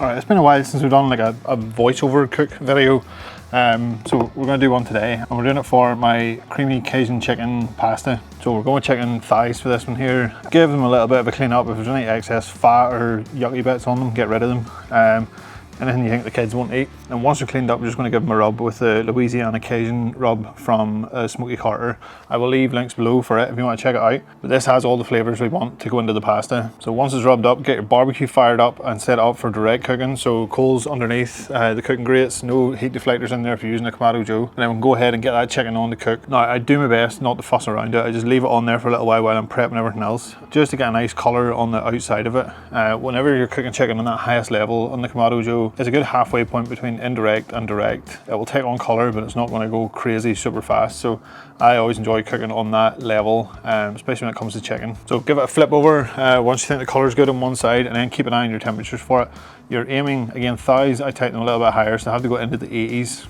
Alright, it's been a while since we've done like a voiceover cook video. So we're going to do one today, and we're doing it for my creamy Cajun chicken pasta. So we're going with chicken thighs for this one here. Give them a little bit of a clean up. If there's any excess fat or yucky bits on them, get rid of them. Anything you think the kids won't eat. And once they're cleaned up, we're just going to give them a rub with the Louisiana Cajun rub from Smokey Carter. I will leave links below for it if you want to check it out. But this has all the flavours we want to go into the pasta. So once it's rubbed up, get your barbecue fired up and set up for direct cooking. So coals underneath the cooking grates, no heat deflectors in there if you're using a Kamado Joe. And then we can go ahead and get that chicken on to cook. Now I do my best not to fuss around it. I just leave it on there for a little while I'm prepping everything else, just to get a nice colour on the outside of it. Whenever you're cooking chicken on that highest level on the Kamado Joe, it's a good halfway point between indirect and direct. It will take on colour, but it's not going to go crazy super fast. So I always enjoy cooking on that level, especially when it comes to chicken. So give it a flip over once you think the colour's good on one side, and then keep an eye on your temperatures for it. You're aiming, again, thighs, I take them a little bit higher, so I have to go into the 80s.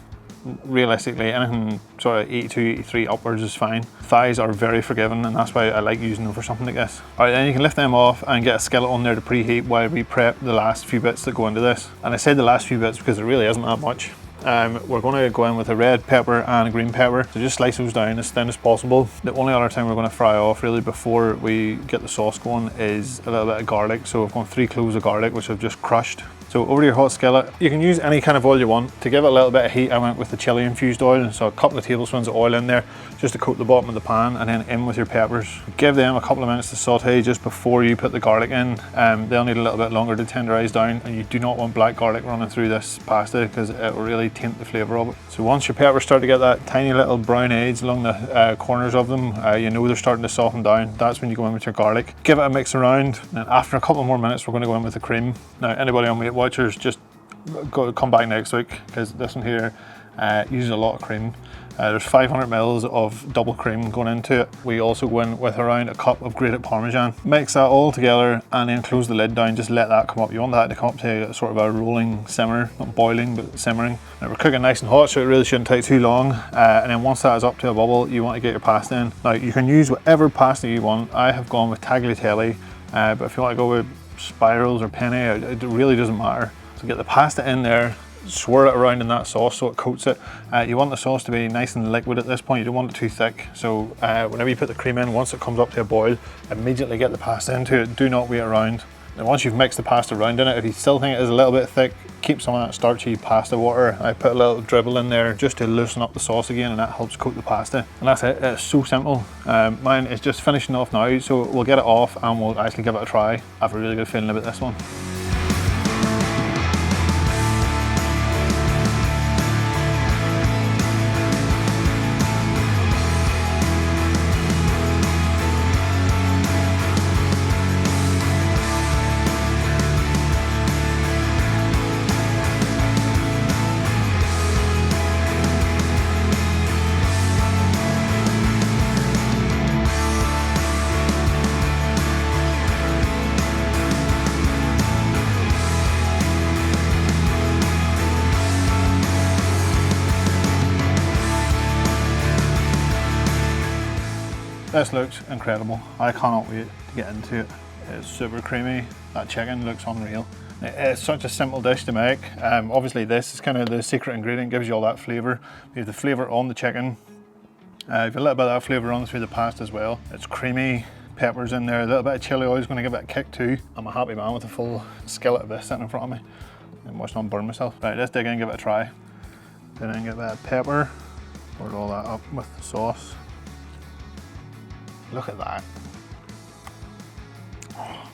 Realistically, anything sort of 82, 83 upwards is fine. Thighs are very forgiving, and that's why I like using them for something like this. Alright, then you can lift them off and get a skillet on there to preheat while we prep the last few bits that go into this. And I said the last few bits because there really isn't that much. We're going to go in with a red pepper and a green pepper, so just slice those down as thin as possible. The only other thing we're going to fry off really before we get the sauce going is a little bit of garlic. So I've gone 3 cloves of garlic, which I've just crushed. So over to your hot skillet, you can use any kind of oil you want. To give it a little bit of heat, I went with the Chilli Infused Oil, so a couple of tablespoons of oil in there just to coat the bottom of the pan, and then in with your peppers. Give them a couple of minutes to saute just before you put the garlic in. They'll need a little bit longer to tenderize down, and you do not want black garlic running through this pasta because it will really taint the flavour of it. So once your peppers start to get that tiny little brown edge along the corners of them, you know they're starting to soften down. That's when you go in with your garlic. Give it a mix around, and after a couple more minutes we're going to go in with the cream. Now anybody on Weight Watchers, just come back next week because this one here uses a lot of cream. There's 500 mils of double cream going into it. We also go in with around a cup of grated Parmesan. Mix that all together and then close the lid down. Just let that come up. You want that to come up to sort of a rolling simmer, not boiling but simmering. Now we're cooking nice and hot, so it really shouldn't take too long. And then once that is up to a bubble, you want to get your pasta in. Now you can use whatever pasta you want. I have gone with Tagliatelle, but if you want to go with spirals or penne, it really doesn't matter. So get the pasta in there, swirl it around in that sauce so it coats it. You want the sauce to be nice and liquid at this point. You don't want it too thick. So whenever you put the cream in, once it comes up to a boil, immediately get the pasta into it. Do not wait around. And once you've mixed the pasta around in it, if you still think it is a little bit thick, keep some of that starchy pasta water. I put a little dribble in there just to loosen up the sauce again, and that helps coat the pasta. And that's it. It's so simple. Mine is just finishing off now, so we'll get it off and we'll actually give it a try. I have a really good feeling about this one. This looks incredible. I cannot wait to get into it. It's super creamy. That chicken looks unreal. It's such a simple dish to make. Obviously this is kind of the secret ingredient, gives you all that flavour. You have the flavour on the chicken. You have a little bit of that flavour on through the pasta as well. It's creamy, peppers in there, a little bit of chilli oil is going to give it a kick too. I'm a happy man with a full skillet of this sitting in front of me. I'm watching on burn myself. Right, let's dig in and give it a try. Then get that pepper, pour all that up with the sauce. Look at that. Oh.